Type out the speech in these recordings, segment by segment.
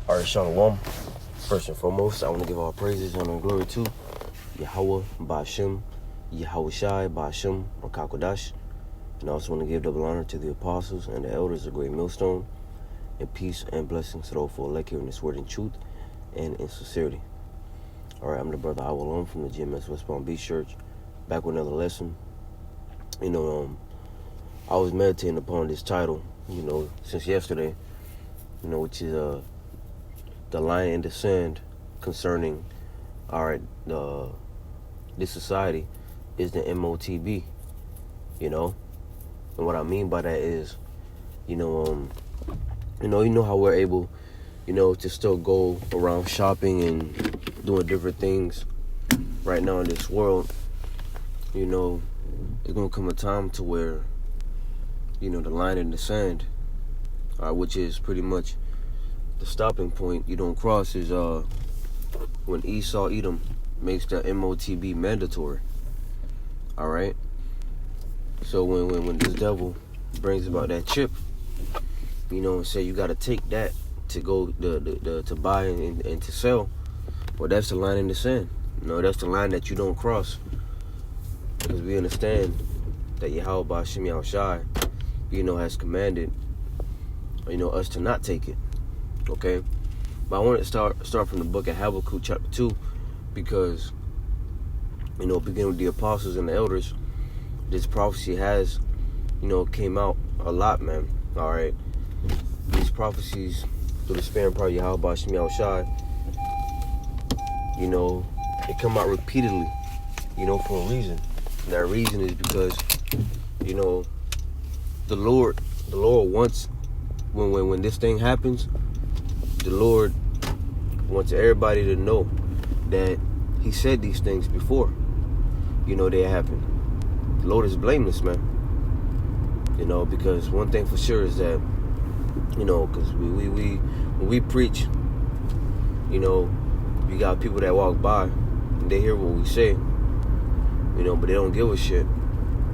All right, Shalom. First and foremost, I want to give all praises, honor, and glory to Yahweh, Ba'ashem, Yahweh Shai, Ba'ashem, Rakakodash. And I also want to give double honor to the apostles and the elders of Great Millstone, and peace and blessings to those for elect hearing this word in truth and in sincerity. All right, I'm the brother Awalon from the GMS West Palm Beach Church, back with another lesson. I was meditating upon this title, since yesterday, which is the line in the sand concerning, this society is the MOTB, and what I mean by that is, how we're able, to still go around shopping and doing different things right now in this world. It's gonna come a time to where, the line in the sand, which is pretty much the stopping point you don't cross, is when Esau Edom makes the MOTB mandatory. All right. So when this devil brings about that chip, and say you got to take that to go to buy and to sell, well, that's the line in the sand. That's the line that you don't cross, because we understand that Yahweh Ba'ashem Yahweh Shai, has commanded, us to not take it. Okay, but I want to start from the book of Habakkuk chapter 2, because beginning with the apostles and the elders, this prophecy has came out a lot, man. All right, these prophecies through the sparing part of Yahweh Ba'ashem Yahweh Shai, they come out repeatedly, for a reason. And that reason is because the Lord wants, when this thing happens, the Lord wants everybody to know that He said these things before, they happened. The Lord is blameless, man. Because one thing for sure is that, because when we preach, you got people that walk by and they hear what we say, but they don't give a shit.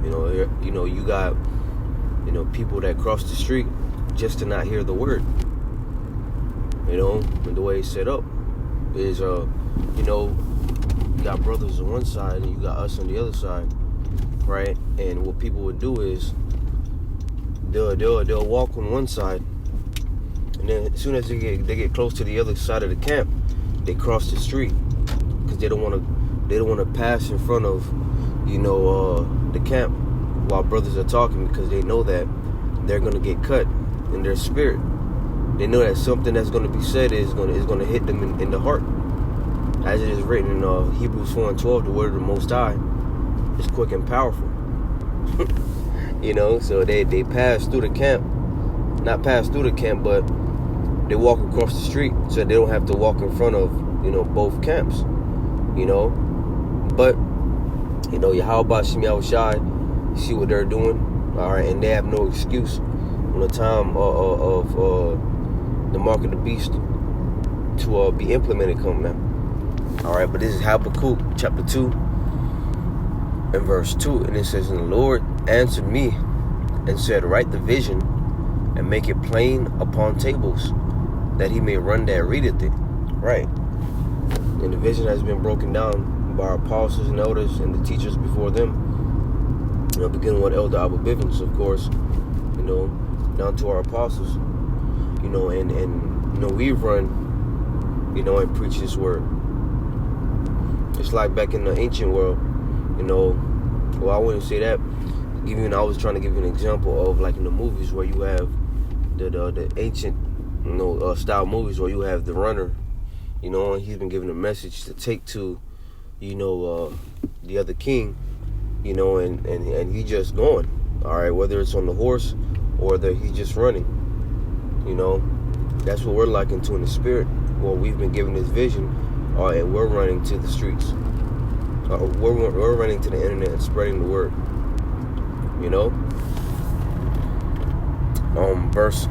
You got, people that cross the street just to not hear the word. And the way it's set up is, you got brothers on one side and you got us on the other side, right? And what people would do is they'll walk on one side, and then as soon as they get close to the other side of the camp, they cross the street, because they don't want to pass in front of the camp while brothers are talking, because they know that they're gonna get cut in their spirit. They know that something that's going to be said is going to hit them in the heart. As it is written in Hebrews 4:12, the word of the Most High is quick and powerful. So they pass through the camp. Not pass through the camp, but they walk across the street so they don't have to walk in front of, both camps. But, Yahweh Ba'ashem Yahweh Shai, see what they're doing. All right, and they have no excuse when the time of the mark of the beast to be implemented come, man. All right, but this is Habakkuk chapter 2 and verse 2, and it says, "And the Lord answered me and said, Write the vision and make it plain upon tables, that he may run that readeth it." Right. And the vision has been broken down by our apostles and elders and the teachers before them. Beginning with Elder Abba Bivens, of course, down to our apostles. And we run, and preach this word. It's like back in the ancient world, well, I wouldn't say that. I was trying to give you an example of, like in the movies where you have the ancient, style movies where you have the runner, and he's been given a message to take to, the other king, and he just going, all right, whether it's on the horse or whether he's just running. That's what we're likened to in the spirit. Well, we've been given this vision, and we're running to the streets. We're running to the internet and spreading the word. Verse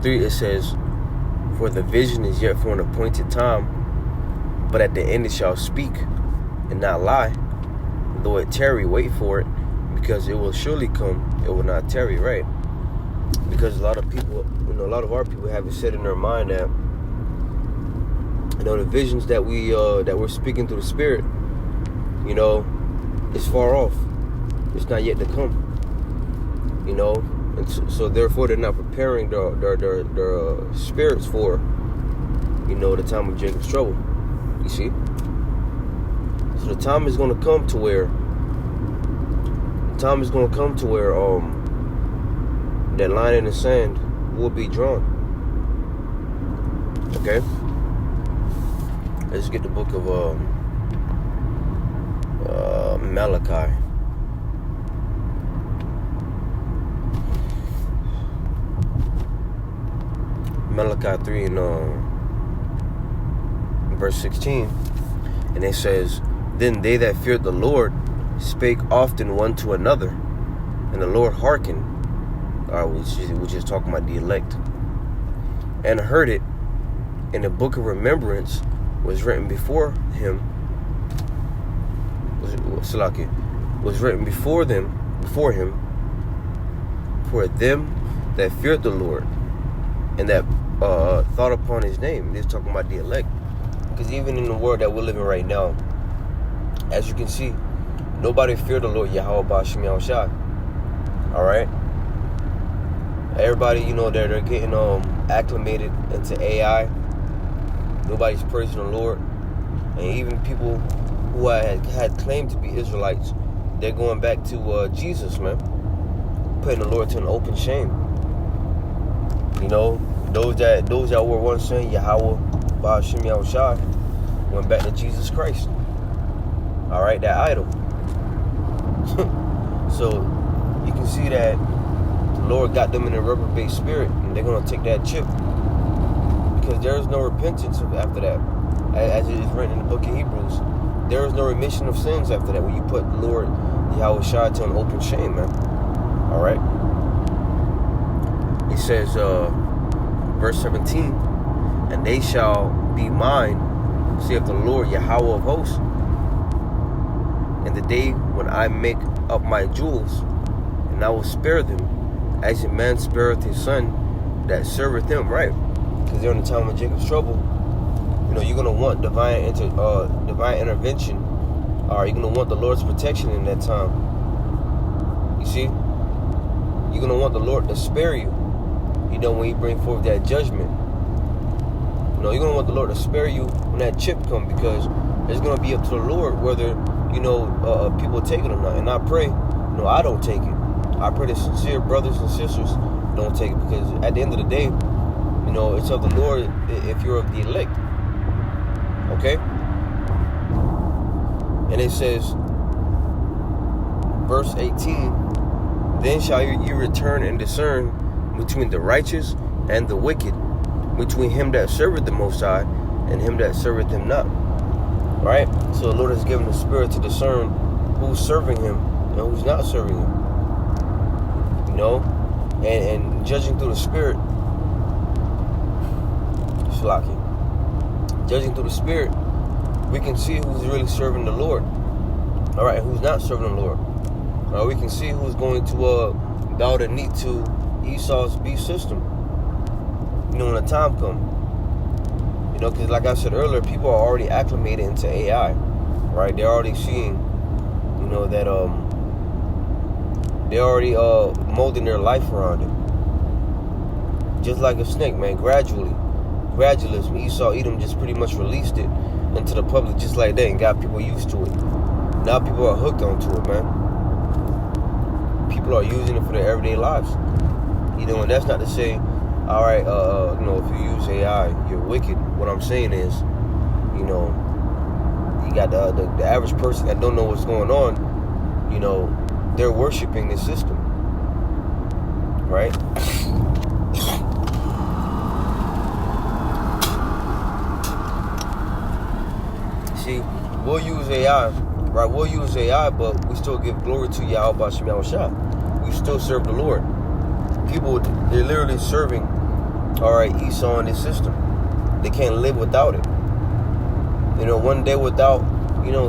3, it says, "For the vision is yet for an appointed time, but at the end it shall speak and not lie. Though it tarry, wait for it, because it will surely come, it will not tarry." Right? Because a lot of people, a lot of our people have it set in their mind that, the visions that we're speaking through the Spirit, it's far off. It's not yet to come. And so therefore they're not preparing their spirits for, the time of Jacob's trouble. You see? So the time is going to come to where that line in the sand will be drawn. Okay? Let's get the book of Malachi. Malachi 3 and verse 16. And it says, "Then they that feared the Lord spake often one to another, and the Lord hearkened." We're just talking about the elect. "And heard it, and the book of remembrance was written before him." Was written before him, for them that feared the Lord, and that thought upon his name. They're talking about the elect. Because even in the world that we're living right now, as you can see, nobody feared the Lord Yahweh Ba'Shem Yahushua. Alright? Everybody, they're getting acclimated into AI. Nobody's praising the Lord. And even people who had claimed to be Israelites, they're going back to Jesus, man. Putting the Lord to an open shame. Those that were once saying Yahweh Ba'Shem Yahushua went back to Jesus Christ. Alright, that idol. So you can see that the Lord got them in a reprobate spirit, and they're going to take that chip. Because there is no repentance after that. As it is written in the book of Hebrews, there is no remission of sins after that when you put the Lord Yahweh Shai to an open shame, man. Alright? It says, verse 17, "And they shall be mine, saith the Lord Yahweh of hosts, in the day when I make up my jewels, and I will spare them, as a man spareth his son that serveth him." Right? Because during the time of Jacob's trouble, you're going to want divine intervention, or you're going to want the Lord's protection in that time. You see? You're going to want the Lord to spare you, when he bring forth that judgment. You're going to want the Lord to spare you when that chip comes, because it's going to be up to the Lord whether, people take it or not. And I pray, I don't take it. I pray that sincere brothers and sisters don't take it, because at the end of the day, it's of the Lord if you're of the elect. Okay? And it says, verse 18, "Then shall you return and discern between the righteous and the wicked, between him that serveth the Most High and him that serveth him not." Right? So the Lord has given the Spirit to discern who's serving him and who's not serving him. And judging through the Spirit, judging through the Spirit, we can see who's really serving the Lord. Alright, and who's not serving the Lord. We can see who's going to bow the knee to Esau's beast system. When the time comes. Because like I said earlier, people are already acclimated into AI. Right? They're already seeing, that they're already molding their life around it. Just like a snake, man, gradualism. Esau, Edom just pretty much released it into the public just like that and got people used to it. Now people are hooked onto it, man. People are using it for their everyday lives. And that's not to say, alright, if you use AI, you're wicked. What I'm saying is, you got the average person that don't know what's going on, they're worshiping this system. Right? See, we'll use AI, right? We'll use AI, but we still give glory to Yahweh Ba'Shem Yahushua. We still serve the Lord. People, they're literally serving, Esau in this system. They can't live without it. One day without,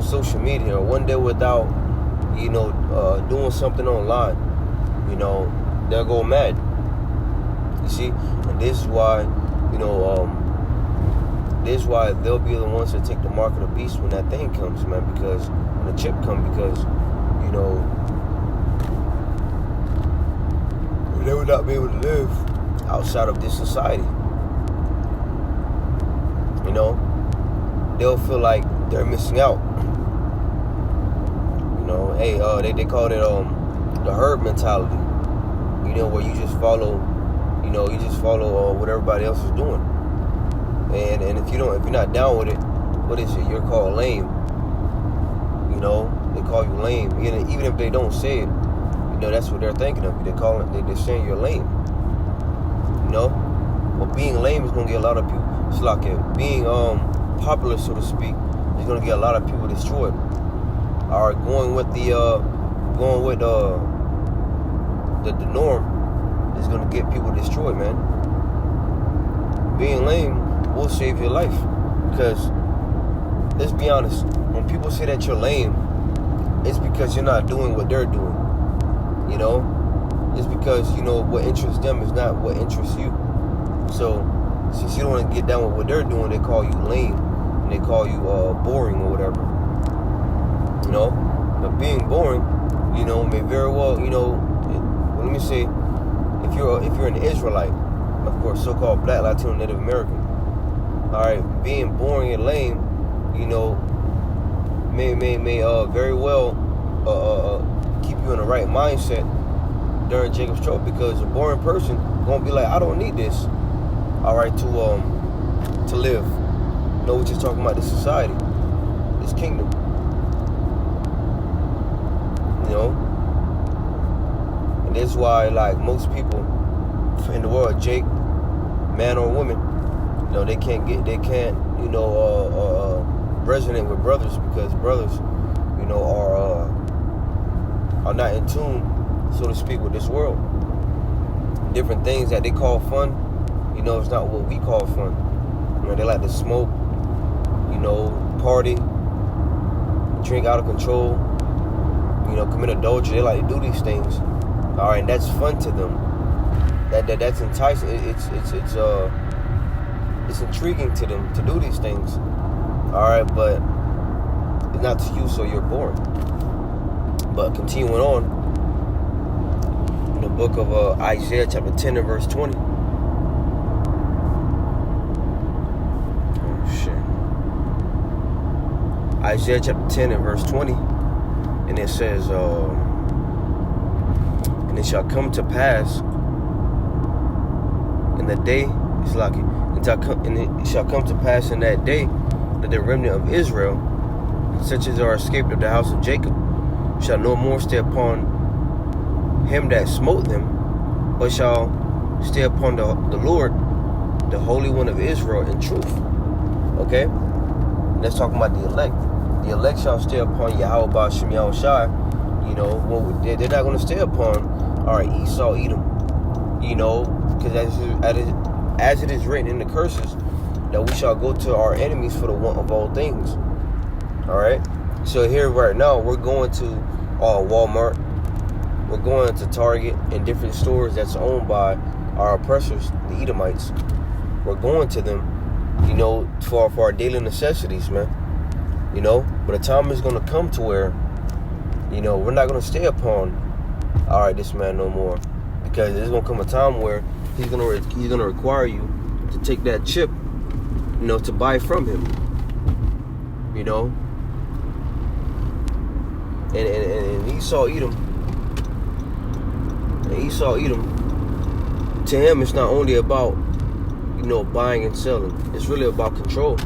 social media, or one day without, doing something online, they'll go mad. You see? And this is why, this is why they'll be the ones that take the mark of the beast when that thing comes, man, because when the chip comes, because, they will not be able to live outside of this society. They'll feel like they're missing out. They call it the herd mentality. Where you just follow, what everybody else is doing. And if you're not down with it, what is it? You're called lame. They call you lame. Even if they don't say it, that's what they're thinking of you. They're saying you're lame. Well, being lame is gonna get a lot of people. It's like being popular, so to speak, is gonna get a lot of people destroyed. All right, going with the norm is gonna get people destroyed, man. Being lame will save your life, because let's be honest, when people say that you're lame, it's because you're not doing what they're doing. It's because what interests them is not what interests you. So since you don't want to get down with what they're doing, they call you lame and they call you boring or whatever. But being boring, may very well, let me say, if you're an Israelite, of course, so-called Black, Latino, Native American, all right, being boring and lame, may very well keep you in the right mindset during Jacob's trouble, because a boring person gonna be like, I don't need this, all right, to live. We're just talking about this society, this kingdom. And that's why, like, most people in the world, Jake, man or woman, they can't resonate with brothers, because brothers, are not in tune, so to speak, with this world. Different things that they call fun, it's not what we call fun. They like to smoke, party, drink out of control, commit adultery. They like to do these things. All right, and that's fun to them. That's enticing. It's intriguing to them to do these things. All right, but it's not to you, so you're boring. But continuing on, in the book of Isaiah, chapter 10 and verse 20. Isaiah chapter 10 and verse 20, and it says, and it shall come to pass in the day, and it shall come to pass in that day that the remnant of Israel, such as are escaped of the house of Jacob, shall no more stay upon him that smote them, but shall stay upon the Lord, the Holy One of Israel, in truth. Okay? Let's talk about the elect. The elect shall stay upon Yahweh Ba'ashem Yahushai. They're not going to stay upon, all right, Esau, Edom. Because as it is written in the curses, that we shall go to our enemies for the want of all things. All right? So here right now, we're going to Walmart. We're going to Target and different stores that's owned by our oppressors, the Edomites. We're going to them, for our daily necessities, man. But a time is going to come to where, we're not going to stay upon, all right, this man no more. Because there's going to come a time where he's going to require you to take that chip, to buy from him. And Esau Edom, to him, it's not only about, buying and selling. It's really about control.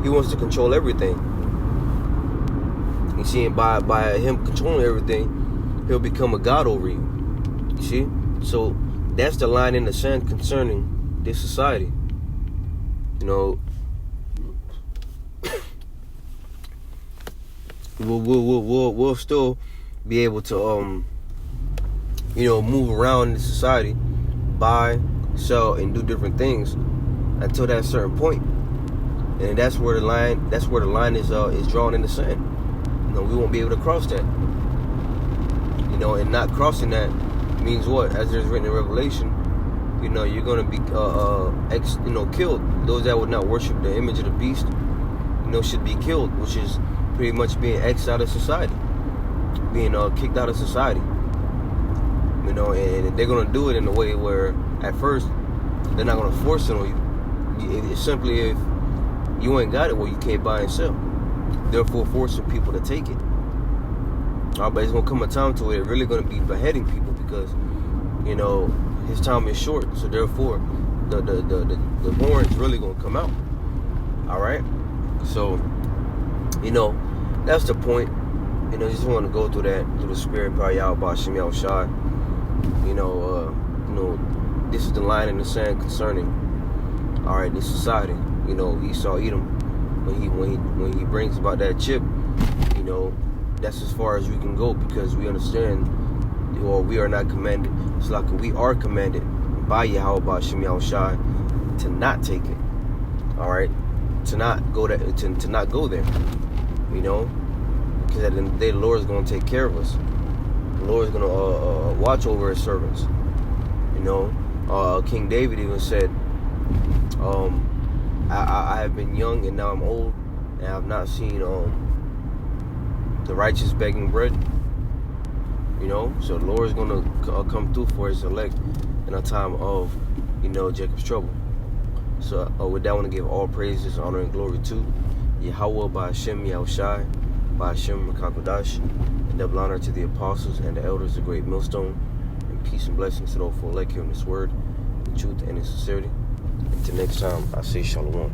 He wants to control everything. You see, and by him controlling everything, he'll become a god over you. You see? So that's the line in the sand concerning this society. We'll still be able to move around in society, buy, sell, and do different things until that certain point. And that's where the line is drawn in the sand. We won't be able to cross that. And not crossing that means what? As there's written in Revelation, you know, you're going to be killed. Those that would not worship the image of the beast, you know, should be killed, which is pretty much being X'd out of society, being kicked out of society. You know, and they're going to do it in a way where at first they're not going to force it on you. It's simply if you ain't got it, well, you can't buy and sell. Therefore, forcing people to take it. But it's going to come a time to where they're really going to be beheading people because, you know, his time is short. So therefore, the horn's really going to come out. All right? So, you know, that's the point. You know, just want to go through that, through the spirit, by Yahweh Shem Yahushai. You know, this is the line in the sand concerning, all right, this society. You know, Esau Edom, when he brings about that chip, you know, that's as far as we can go because we understand, well, we are not commanded. It's like we are commanded by Yahweh Shem Yahushai to not take it. All right, to not go there, to not go there. You know, because at the end of the day, the Lord is going to take care of us. The Lord is going to watch over His servants. You know, King David even said, I have been young and now I'm old, and I have not seen the righteous begging bread. You know, so the Lord is going to come through for His elect in a time of, you know, Jacob's trouble. So with that, I want to give all praises, honor, and glory to Yahweh by Hashem Yahushai, by Hashem Makakodash, and double honor to the apostles and the elders, the great millstone, and peace and blessings to those for elect here in this word, in truth and in sincerity. Until next time, I say shalom.